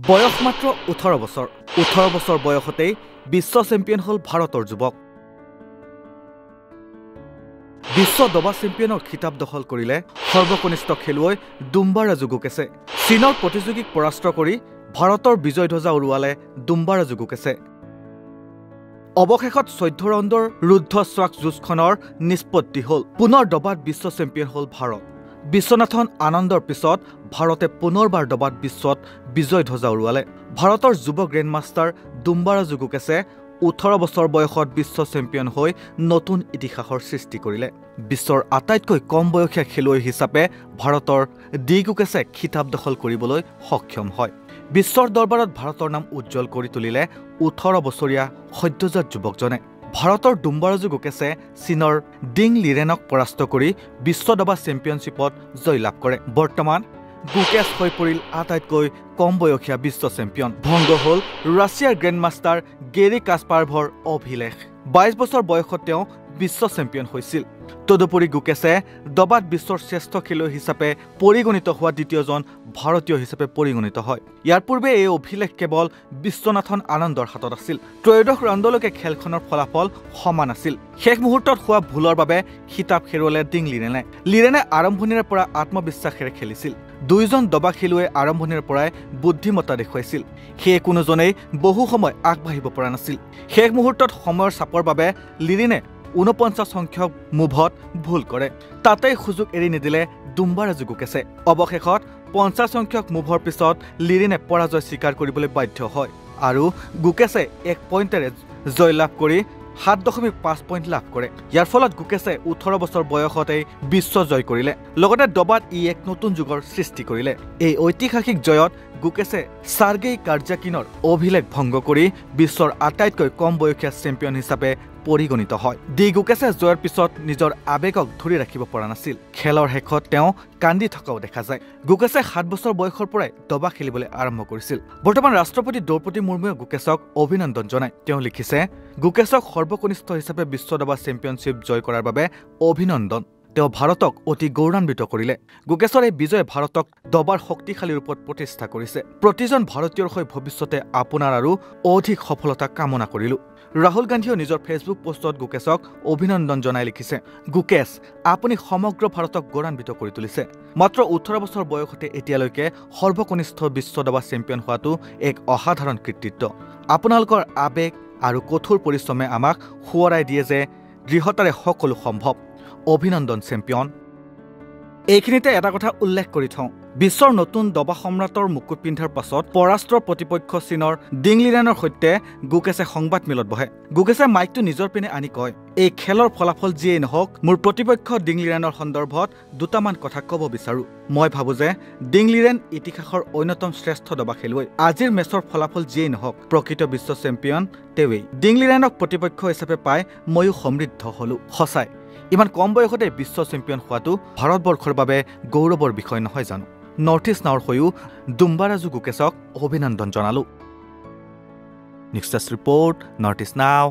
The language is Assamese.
বয়স মাত্ৰ 18 বছৰ 18 বছৰ বয়সতেই বিশ্ব চেম্পিয়ন হল ভাৰতৰ যুৱক বিশ্ব দবা চেম্পিয়নৰ খিতাপ দখল কৰিলে সৰ্বকনিষ্ঠ খেলুৱৈ দুম্বা ৰাজু গুকেছে চীনৰ প্ৰতিযোগীক পৰাস্ত কৰি ভাৰতৰ বিজয় ধ্বজা উৰুৱালে দুম্বা ৰাজু গুকেছে অৱশেষত 14 ৰাউণ্ডৰ ৰুদ্ধশ্বাস যুঁজখনৰ নিষ্পত্তি হল পুনৰ দবাত বিশ্ব চেম্পিয়ন হল ভাৰত বিশ্বনাথন আনন্দৰ পিছত ভাৰতে পুনৰবাৰ দবাত বিশ্বত বিজয় ধ্বজা উৰুৱালে ভাৰতৰ যুৱ গ্ৰেণ্ডমাষ্টাৰ দুম্বা ৰাজু গুকেছে 18 বছৰ বয়সত বিশ্ব চেম্পিয়ন হৈ নতুন ইতিহাসৰ সৃষ্টি কৰিলে বিশ্বৰ আটাইতকৈ কম বয়সীয়া খেলুৱৈ হিচাপে ভাৰতৰ ডি গুকেছে খিতাপ দখল কৰিবলৈ সক্ষম হয় বিশ্বৰ দৰবাৰত ভাৰতৰ নাম উজ্জ্বল কৰি তুলিলে 18 বছৰীয়া সদ্যজাত যুৱকজনে ভাৰতৰ দুম্বা ৰাজু গুকেছে চীনৰ ডিং লিৰেনক পৰাস্ত কৰি বিশ্ব দবা চেম্পিয়নশ্বিপত জয়লাভ কৰে বৰ্তমান গুকেছ হৈ পৰিল আটাইতকৈ কম বয়সীয়া বিশ্ব চেম্পিয়ন ভংগ হল ৰাছিয়াৰ গ্ৰেণ্ডমাষ্টাৰ গেৰী কাস্পাৰভৰ অভিলেখ 22 বছৰ বয়সত তেওঁ বিশ্ব চেম্পিয়ন হৈছিল তদুপৰি গুকেছে দবাত বিশ্বৰ শ্ৰেষ্ঠ খেলুৱৈ হিচাপে পৰিগণিত হোৱা দ্বিতীয়জন ভাৰতীয় হিচাপে পৰিগণিত হয় ইয়াৰ পূৰ্বে এই অভিলেখ কেৱল বিশ্বনাথন আনন্দৰ হাতত আছিল ত্ৰয়োদশ ৰাউণ্ডলৈকে খেলখনৰ ফলাফল সমান আছিল শেষ মুহূৰ্তত হোৱা ভুলৰ বাবে খিতাপ হেৰুৱালে ডিং লিৰেনে আৰম্ভণিৰে পৰা আত্মবিশ্বাসেৰে খেলিছিল দুইজন দবা খেলুৱৈ আৰম্ভণিৰ পৰাই বুদ্ধিমত্তা দেখুৱাইছিল সেয়ে কোনোজনেই বহু সময় আগবাঢ়িব পৰা নাছিল শেষ মুহূৰ্তত সময়ৰ চাপৰ বাবে লিৰেনে 49 সংখ্যক মুভত ভুল কৰে তাতেই সুযোগ এৰি নিদিলে দুম্বা ৰাজু গুকেছে অৱশেষত 50 সংখ্যক মুভৰ পিছত লিৰেনে পৰাজয় স্বীকাৰ কৰিবলৈ বাধ্য হয় আৰু গুকেছে 1 পইণ্টেৰে জয়লাভ কৰি 7.5 পইণ্ট লাভ কৰে ইয়াৰ ফলত গুকেছে 18 বছৰ বয়সতেই বিশ্ব জয় কৰিলে লগতে দবাত এক নতুন যুগৰ সৃষ্টি কৰিলে এই ঐতিহাসিক জয়ত গুকেছে সাৰ্গেই কাৰ্জাকিনৰ অভিলেখ ভংগ কৰি বিশ্বৰ আটাইতকৈ কম বয়সীয়া চেম্পিয়ন হিচাপে পৰিগণিত হয় ডি গুকেছে জয়ৰ পিছত নিজৰ আবেগক ধৰি ৰাখিব পৰা নাছিল খেলৰ শেষত তেওঁ কান্দি থকাও দেখা যায় গুকেছে 7 বছৰ বয়সৰ পৰাই দবা খেলিবলৈ আৰম্ভ কৰিছিল বৰ্তমান ৰাষ্ট্ৰপতি দ্ৰৌপদী মুৰ্মুৱে গুকেছক অভিনন্দন জনায় তেওঁ লিখিছে গুকেছক সৰ্বকনিষ্ঠ হিচাপে বিশ্ব দবা চেম্পিয়নশ্বিপ জয় কৰাৰ বাবে অভিনন্দন তেওঁ ভাৰতক অতি গৌৰৱান্বিত কৰিলে গুকেছৰ এই বিজয়ে ভাৰতক দবাৰ শক্তিশালী ৰূপত প্ৰতিষ্ঠা কৰিছে প্ৰতিজন ভাৰতীয়ৰ হৈ ভৱিষ্যতে আপোনাৰ আৰু অধিক সফলতা কামনা কৰিলো ৰাহুল গান্ধীয়ে নিজৰ ফেচবুক পোষ্টত গুকেছক অভিনন্দন জনাই লিখিছে গুকেছ আপুনি সমগ্ৰ ভাৰতক গৌৰৱান্বিত কৰি তুলিছে মাত্ৰ 18 বছৰ বয়সতে এতিয়ালৈকে সৰ্বকনিষ্ঠ বিশ্ব দবা চেম্পিয়ন হোৱাটো এক অসাধাৰণ কৃতিত্ব আপোনালোকৰ আবেগ আৰু কঠোৰ পৰিশ্ৰমে আমাক সোঁৱৰাই দিয়ে যে দৃঢ়তাৰে সকলো সম্ভৱ অভিনন্দন চেম্পিয়ন এইখিনিতে এটা কথা উল্লেখ কৰি থওঁ বিশ্বৰ নতুন দবা সম্ৰাটৰ মুকুট পিন্ধাৰ পাছত পৰাস্তৰ প্ৰতিপক্ষ চীনৰ ডিং লিৰেনৰ সৈতে গুকেছে সংবাদমেলত বহে গুকেছে মাইকটো নিজৰ পিনে আনি কয় এই খেলৰ ফলাফল যিয়েই নহওক মোৰ প্ৰতিপক্ষ ডিং লিৰেনৰ সন্দৰ্ভত দুটামান কথা ক'ব বিচাৰো মই ভাবো যে ডিং লিৰেন ইতিহাসৰ অন্যতম শ্ৰেষ্ঠ দবা খেলুৱৈ আজিৰ মেচৰ ফলাফল যিয়েই নহওক প্ৰকৃত বিশ্ব চেম্পিয়ন তেৱেই ডিং লিৰেনক প্ৰতিপক্ষ হিচাপে পাই ময়ো সমৃদ্ধ হলো সঁচাই ইমান কম বয়সতে বিশ্ব চেম্পিয়ন হোৱাটো ভাৰতবৰ্ষৰ বাবে গৌৰৱৰ বিষয় নহয় জানো নৰ্থ ইষ্ট নাওৰ হৈও দুম্বা ৰাজু গুকেছক অভিনন্দন জনালো নেক্সট ৰিপৰ্ট নৰ্থ ইষ্ট নাও